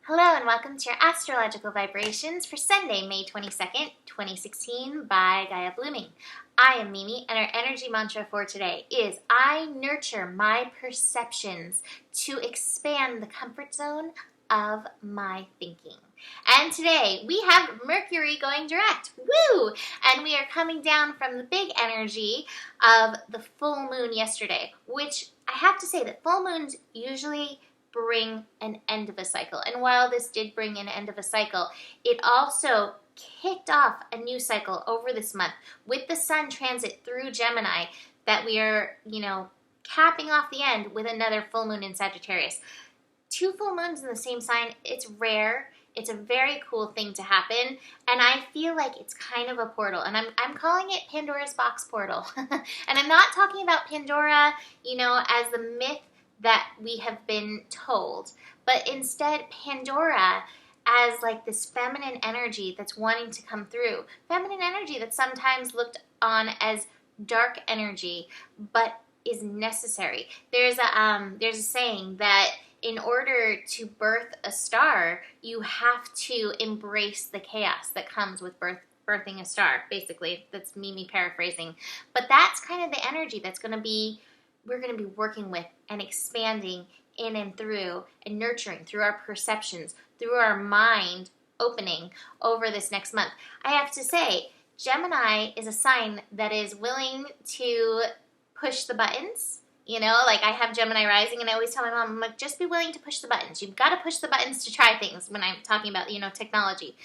Hello and welcome to your astrological vibrations for Sunday, May 22nd, 2016 by Gaia Blooming. I am Mimi and our energy mantra for today is I nurture my perceptions to expand the comfort zone of my thinking. And today we have Mercury going direct. Woo! And we are coming down from the big energy of the full moon yesterday, which I have to say that full moons usually bring an end of a cycle. And while this did bring an end of a cycle, it also kicked off a new cycle over this month with the sun transit through Gemini that we are, capping off the end with another full moon in Sagittarius. 2 full moons in the same sign, it's rare. It's a very cool thing to happen, and I feel like it's kind of a portal, and I'm calling it Pandora's box portal. And I'm not talking about Pandora, as the myth that we have been told, but instead Pandora as like this feminine energy that's wanting to come through. Feminine energy that's sometimes looked on as dark energy, but is necessary. There's a saying that in order to birth a star, you have to embrace the chaos that comes with birthing a star. Basically, that's Mimi paraphrasing. But that's kind of the energy that's we're going to be working with and expanding in and through and nurturing through our perceptions, through our mind opening over this next month. I have to say, Gemini is a sign that is willing to push the buttons. Like I have Gemini rising and I always tell my mom, I'm like, just be willing to push the buttons. You've got to push the buttons to try things when I'm talking about, technology.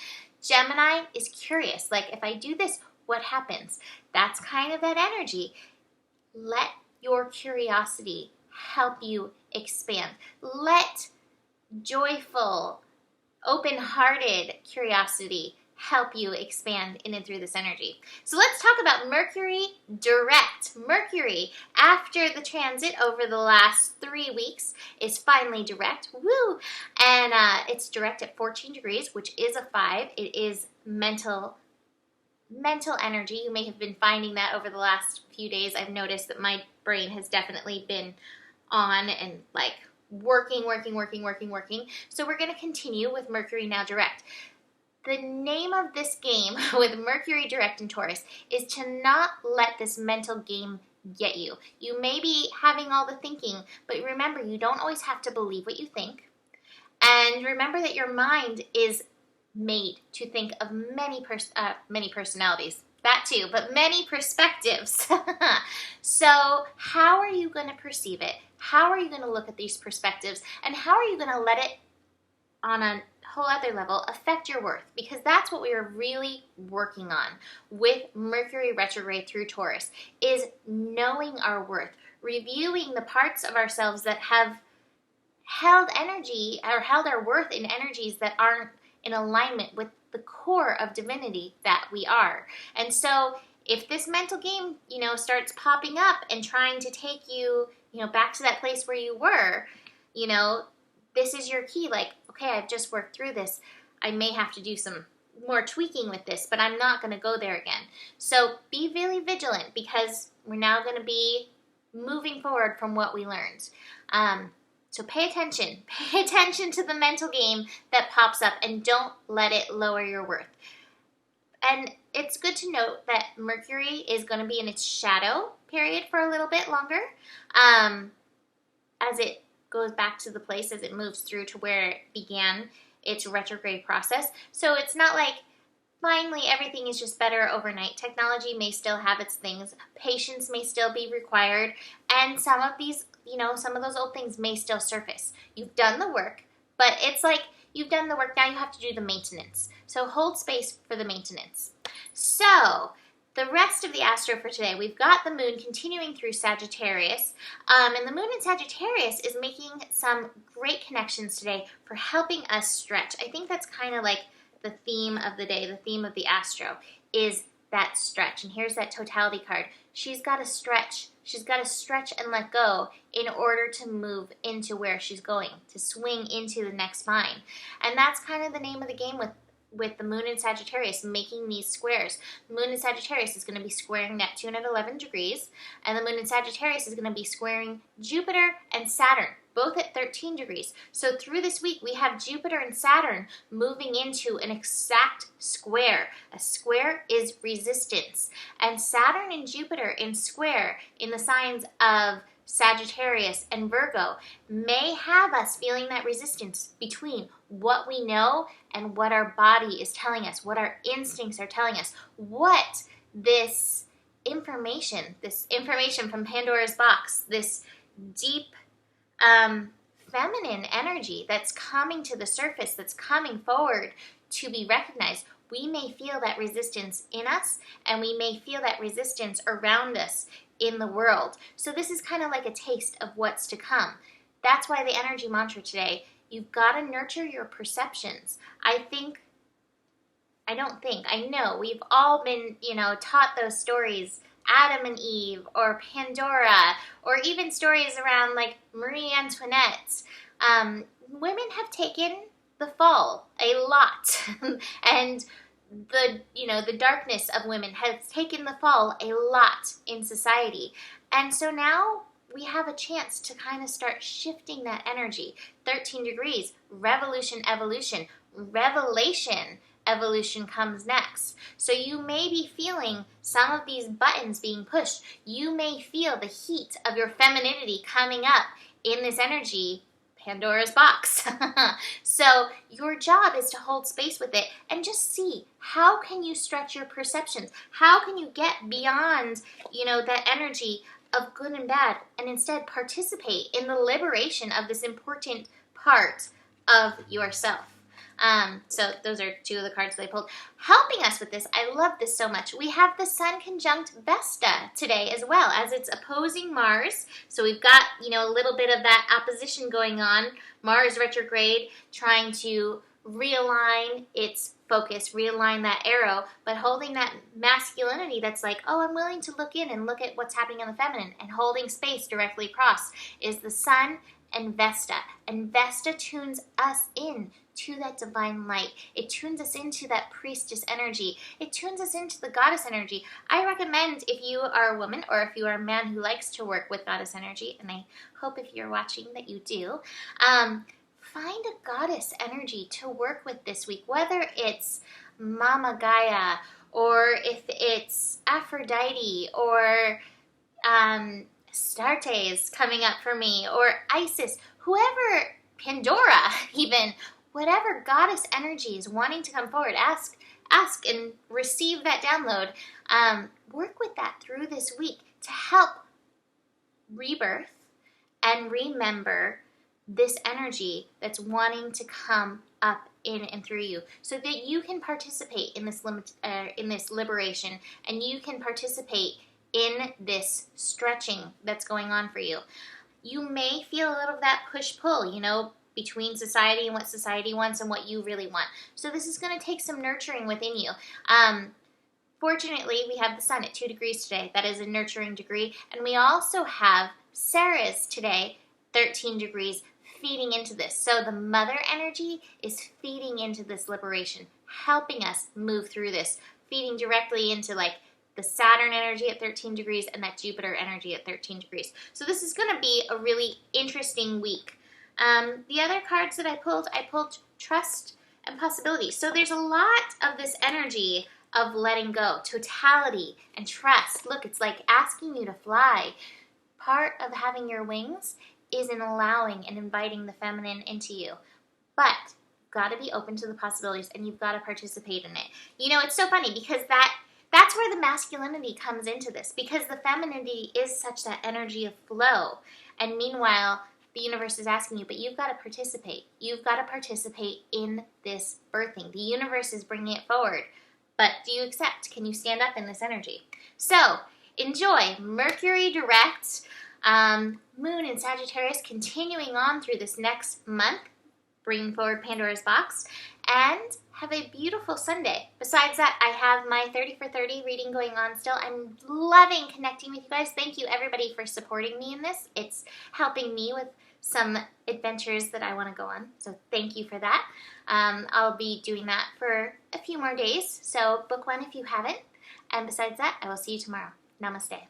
Gemini is curious. Like if I do this, what happens? That's kind of that energy. Let your curiosity help you expand. Let joyful, open-hearted curiosity help you expand in and through this energy. So let's talk about Mercury direct. Mercury, after the transit over the last 3 weeks, is finally direct. Woo! And it's direct at 14 degrees, which is a 5. It is mental energy. You may have been finding that over the last few days. I've noticed that my brain has definitely been on and like working. So we're going to continue with Mercury now direct. The name of this game with Mercury direct in Taurus is to not let this mental game get you. You may be having all the thinking, but remember, you don't always have to believe what you think. And remember that your mind is made to think of many personalities. That too, but many perspectives. So how are you going to perceive it? How are you going to look at these perspectives? And how are you going to let it, on a whole other level, affect your worth? Because that's what we are really working on with Mercury retrograde through Taurus, is knowing our worth, reviewing the parts of ourselves that have held energy or held our worth in energies that aren't in alignment with the core of divinity that we are. And so if this mental game, starts popping up and trying to take you, back to that place where you were, this is your key. Like, okay, I've just worked through this. I may have to do some more tweaking with this, but I'm not going to go there again. So be really vigilant because we're now going to be moving forward from what we learned. So pay attention. Pay attention to the mental game that pops up and don't let it lower your worth. And it's good to note that Mercury is going to be in its shadow period for a little bit longer as it goes back to the place, as it moves through to where it began its retrograde process. So it's not like finally everything is just better overnight. Technology may still have its things. Patience may still be required. And some of these, some of those old things may still surface. You've done the work, but it's like you've done the work, now you have to do the maintenance. So hold space for the maintenance. So the rest of the astro for today, we've got the moon continuing through Sagittarius. And the moon in Sagittarius is making some great connections today for helping us stretch. I think that's kind of like the theme of the day, the theme of the astro, is that stretch. And here's that totality card. She's got to stretch. She's got to stretch and let go in order to move into where she's going, to swing into the next line. And that's kind of the name of the game with the moon in Sagittarius, making these squares. The moon in Sagittarius is going to be squaring Neptune at 11 degrees, and the moon in Sagittarius is going to be squaring Jupiter and Saturn both at 13 degrees. So through this week, we have Jupiter and Saturn moving into an exact square. A square is resistance. And Saturn and Jupiter in square in the signs of Sagittarius and Virgo may have us feeling that resistance between what we know and what our body is telling us, what our instincts are telling us, what this information from Pandora's box, this deep feminine energy that's coming to the surface, that's coming forward to be recognized. We may feel that resistance in us, and we may feel that resistance around us in the world. So this is kind of like a taste of what's to come. That's why the energy mantra today, you've got to nurture your perceptions. I know we've all been, taught those stories, Adam and Eve, or Pandora, or even stories around like Marie Antoinette. Women have taken the fall a lot, and the darkness of women has taken the fall a lot in society. And so now we have a chance to kind of start shifting that energy. 13 degrees, revolution, evolution, revelation, evolution comes next. So you may be feeling some of these buttons being pushed. You may feel the heat of your femininity coming up in this energy, Pandora's box. So your job is to hold space with it and just see, how can you stretch your perceptions? How can you get beyond, that energy of good and bad, and instead participate in the liberation of this important part of yourself? So those are two of the cards that I pulled. Helping us with this, I love this so much. We have the Sun conjunct Vesta today as well, as it's opposing Mars. So we've got, a little bit of that opposition going on. Mars retrograde trying to realign its focus, realign that arrow, but holding that masculinity that's like, oh, I'm willing to look in and look at what's happening in the feminine, and holding space directly across is the Sun and Vesta. And Vesta tunes us in to that divine light. It tunes us into that priestess energy. It tunes us into the goddess energy. I recommend, if you are a woman or if you are a man who likes to work with goddess energy, and I hope if you're watching that you do, find a goddess energy to work with this week, whether it's Mama Gaia, or if it's Aphrodite, or Astarte is coming up for me, or Isis, whoever, Pandora even, whatever goddess energy is wanting to come forward, ask and receive that download. Work with that through this week to help rebirth and remember this energy that's wanting to come up in and through you, so that you can participate in this liberation, and you can participate in this stretching that's going on for you. You may feel a little of that push-pull, between society and what society wants and what you really want. So this is going to take some nurturing within you. Fortunately, we have the Sun at 2 degrees today. That is a nurturing degree. And we also have Ceres today, 13 degrees, feeding into this. So the mother energy is feeding into this liberation, helping us move through this, feeding directly into the Saturn energy at 13 degrees and that Jupiter energy at 13 degrees. So this is going to be a really interesting week. The other cards that I pulled trust and possibility. So there's a lot of this energy of letting go, totality and trust. Look, it's like asking you to fly. Part of having your wings is in allowing and inviting the feminine into you. But you've got to be open to the possibilities, and you've got to participate in it. It's so funny because that's where the masculinity comes into this, because the femininity is such that energy of flow. And meanwhile, the universe is asking you, but you've got to participate. You've got to participate in this birthing. The universe is bringing it forward. But do you accept? Can you stand up in this energy? So, enjoy Mercury direct, Moon in Sagittarius continuing on through this next month, bringing forward Pandora's box, and have a beautiful Sunday. Besides that, I have my 30 for 30 reading going on still. I'm loving connecting with you guys. Thank you, everybody, for supporting me in this. It's helping me with some adventures that I want to go on. So thank you for that. I'll be doing that for a few more days. So book one if you haven't. And besides that, I will see you tomorrow. Namaste.